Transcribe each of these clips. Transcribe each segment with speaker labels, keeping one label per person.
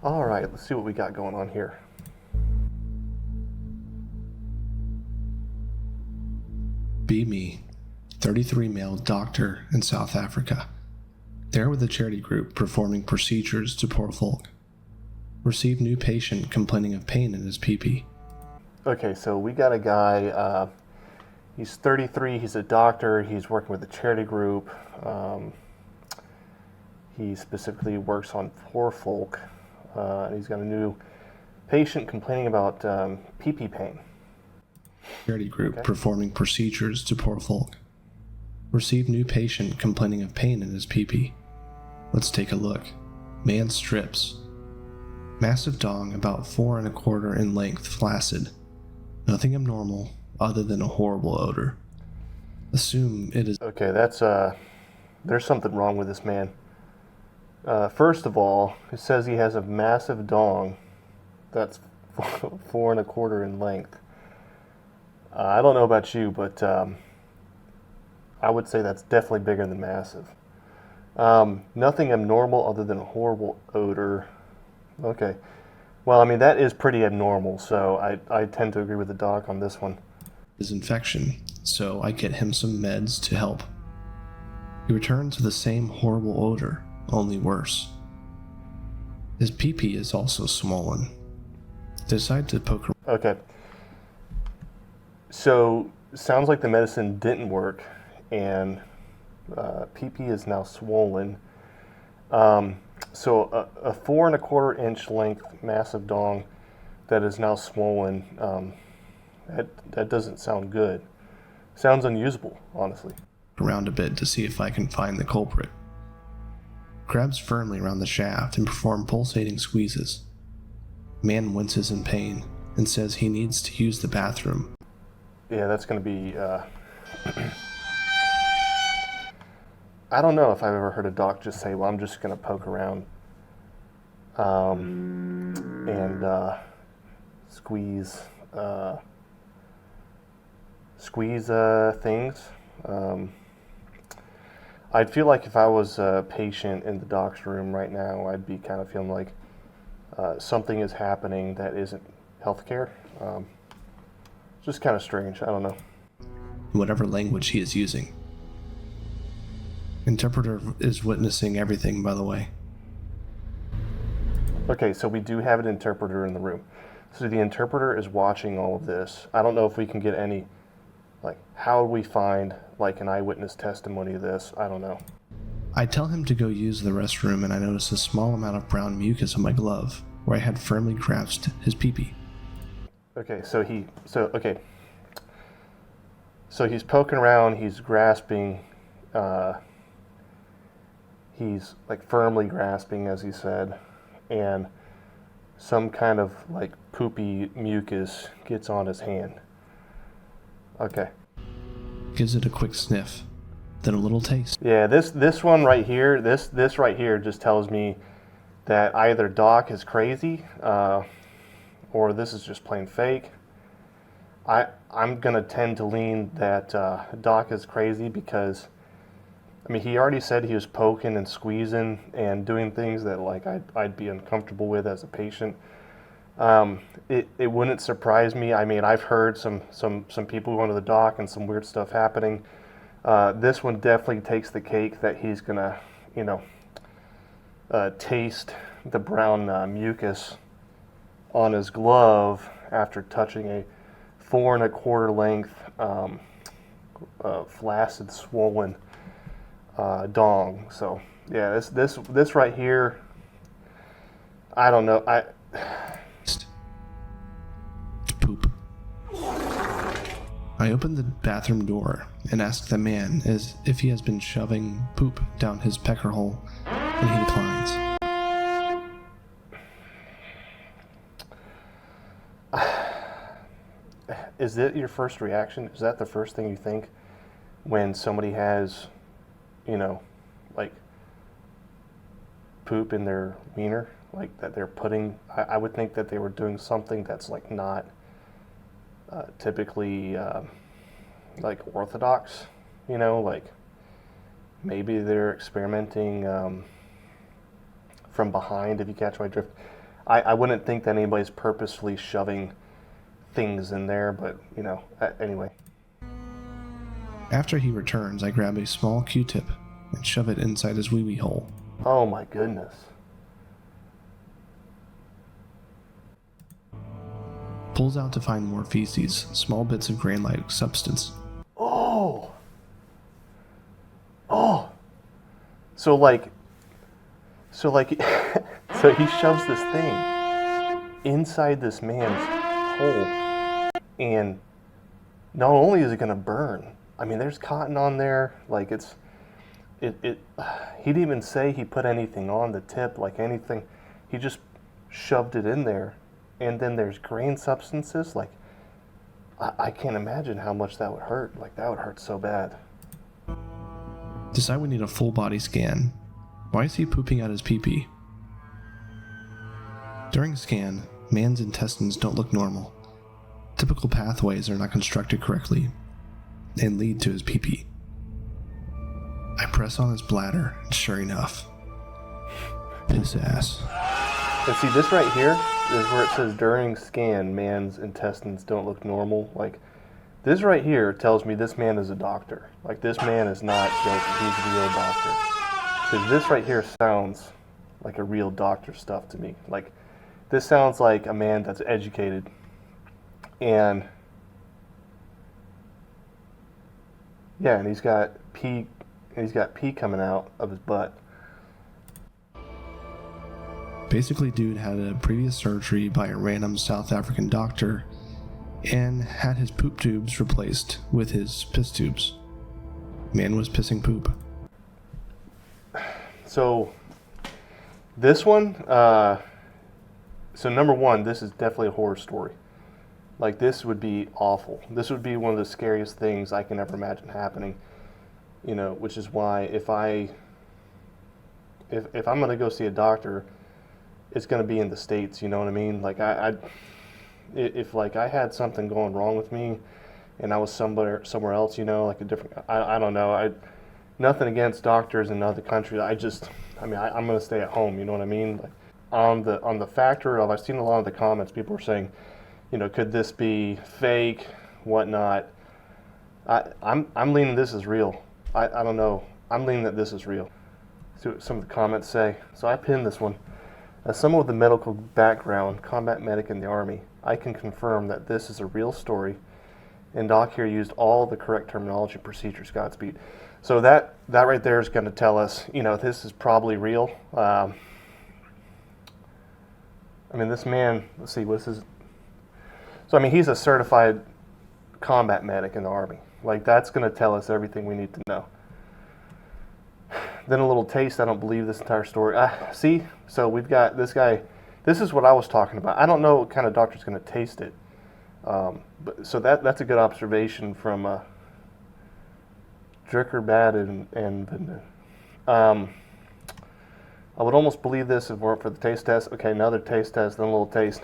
Speaker 1: All right, let's see what we got going on here.
Speaker 2: Bimi, 33 male doctor in South Africa. There with a charity group performing procedures to poor folk. Received new patient complaining of pain in his pee-pee.
Speaker 1: Okay, so we got a guy, he's 33, he's a doctor, he's working with a charity group. He specifically works on poor folk. He's got a new patient complaining about pee-pee pain.
Speaker 2: Charity group performing procedures to poor folk. Received new patient complaining of pain in his pee-pee. Let's take a look. Man strips. Massive dong about 4 1/4 in length, flaccid. Nothing abnormal other than a horrible odor. Assume it is...
Speaker 1: Okay, that's, there's something wrong with this man. First of all, it says he has a massive dong that's 4 1/4 in length. I don't know about you, but I would say that's definitely bigger than massive. Nothing abnormal other than a horrible odor. Okay. Well, I mean, that is pretty abnormal, so I tend to agree with the doc on this one.
Speaker 2: His infection, so I get him some meds to help. He returns with the same horrible odor, only worse. His pee-pee is also swollen. Decide to poke around.
Speaker 1: Okay. So, sounds like the medicine didn't work, and pee-pee is now swollen. So a 4 1/4 inch length massive dong that is now swollen, that doesn't sound good. Sounds unusable, honestly.
Speaker 2: Around a bit to see if I can find the culprit. Grabs firmly around the shaft and perform pulsating squeezes. Man winces in pain and says he needs to use the bathroom.
Speaker 1: Yeah, that's going to be... I don't know if I've ever heard a doc just say, well, I'm just going to poke around and squeeze things. I'd feel like if I was a patient in the doc's room right now, I'd be kind of feeling like something is happening that isn't healthcare. Just kind of strange. I don't know.
Speaker 2: Whatever language he is using. Interpreter is witnessing everything, by the way.
Speaker 1: Okay, so we do have an interpreter in the room. So the interpreter is watching all of this. I don't know if we can get any, like, how would we find, like, an eyewitness testimony of this? I don't know.
Speaker 2: I tell him to go use the restroom, and I notice a small amount of brown mucus on my glove, where I had firmly grasped his pee-pee.
Speaker 1: Okay, so he's poking around, he's grasping, he's like firmly grasping, as he said, and some kind of like poopy mucus gets on his hand. Okay.
Speaker 2: Gives it a quick sniff, then a little taste.
Speaker 1: Yeah, this one right here, this right here just tells me that either Doc is crazy, or this is just plain fake. I'm gonna tend to lean that Doc is crazy because, I mean, he already said he was poking and squeezing and doing things that like I'd be uncomfortable with as a patient. It wouldn't surprise me. I mean, I've heard some people going to the doc and some weird stuff happening. This one definitely takes the cake that he's gonna, taste the brown mucus on his glove after touching a 4 1/4 length flaccid, swollen dong. So yeah, this right here, I don't know.
Speaker 2: Poop. I open the bathroom door and ask the man if he has been shoving poop down his pecker hole, and he declines.
Speaker 1: Is it your first reaction? Is that the first thing you think when somebody has, like poop in their wiener, like that they're putting? I would think that they were doing something that's like not typically like orthodox, like maybe they're experimenting from behind, if you catch my drift. I wouldn't think that anybody's purposefully shoving things in there, but, anyway.
Speaker 2: After he returns, I grab a small Q-tip and shove it inside his wee-wee hole.
Speaker 1: Oh my goodness.
Speaker 2: Pulls out to find more feces, small bits of grain-like substance.
Speaker 1: Oh! So he shoves this thing inside this man's hole, and not only is it gonna burn, I mean, there's cotton on there, like he didn't even say he put anything on the tip, like anything, he just shoved it in there, and then there's grain substances, like, I can't imagine how much that would hurt, like, that would hurt so bad.
Speaker 2: Decide we need a full body scan. Why is he pooping out his pee-pee? During scan, man's intestines don't look normal. Typical pathways are not constructed correctly and lead to his pee-pee. I press on his bladder, and sure enough, piss ass.
Speaker 1: And see, this right here is where it says during scan, man's intestines don't look normal. Like, this right here tells me this man is a doctor. Like, this man is not joking, he's a real doctor. Because this right here sounds like a real doctor stuff to me. Like, this sounds like a man that's educated. And yeah, and he's got pee coming out of his butt.
Speaker 2: Basically, dude had a previous surgery by a random South African doctor and had his poop tubes replaced with his piss tubes. Man was pissing poop.
Speaker 1: So this one, so number one, this is definitely a horror story. Like, this would be awful. This would be one of the scariest things I can ever imagine happening. Which is why if I'm going to go see a doctor, it's going to be in the States, you know what I mean? Like, if I had something going wrong with me and I was somewhere else, like a different, I don't know. Nothing against doctors in other countries. I'm going to stay at home, you know what I mean? Like, on the factor of, I've seen a lot of the comments, people are saying, could this be fake, whatnot. I'm leaning this is real. I don't know. I'm leaning that this is real. See what some of the comments say. So I pinned this one. As someone with a medical background, combat medic in the Army, I can confirm that this is a real story, and Doc here used all the correct terminology and procedures. Godspeed. So that right there is going to tell us, this is probably real. This man, let's see, what's his... So, he's a certified combat medic in the Army. Like, that's going to tell us everything we need to know. Then a little taste, I don't believe this entire story. See? So we've got this guy. This is what I was talking about. I don't know what kind of doctor's going to taste it. So that's a good observation from Dricker, Bad, and I would almost believe this if it weren't for the taste test. Okay, another taste test, then a little taste.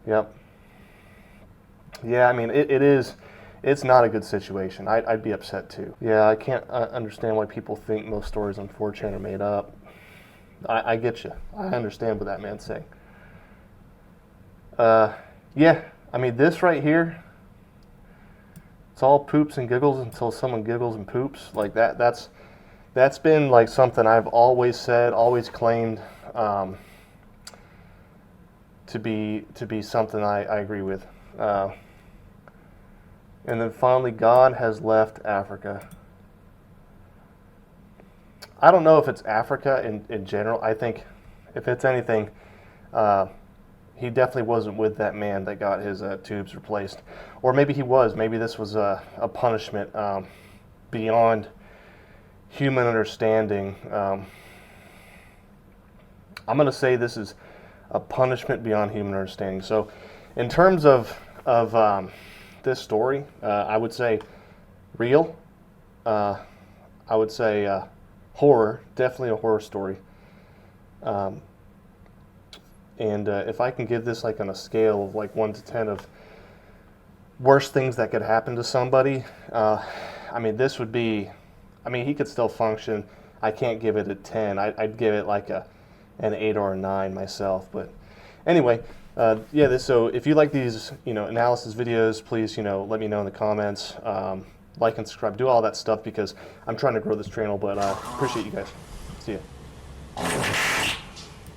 Speaker 1: Yep. Yeah, it is... It's not a good situation. I'd be upset too. Yeah, I can't understand why people think most stories on 4chan are made up. I get you. I understand what that man's saying. Yeah, this right here, it's all poops and giggles until someone giggles and poops. Like, that's been like something I've always said, always claimed to be something I agree with. And then finally, God has left Africa. I don't know if it's Africa in general. I think if it's anything, he definitely wasn't with that man that got his tubes replaced. Or maybe he was. Maybe this was a punishment beyond human understanding. I'm going to say this is a punishment beyond human understanding. So in terms of this story, I would say real. I would say horror, definitely a horror story. And if I can give this like on a scale of like 1 to 10 of worst things that could happen to somebody, this would be, he could still function. I can't give it a 10. I'd give it like an 8 or a 9 myself. But Anyway, yeah. So if you like these, analysis videos, please, let me know in the comments. Like and subscribe, do all that stuff because I'm trying to grow this channel. But appreciate you guys. See ya.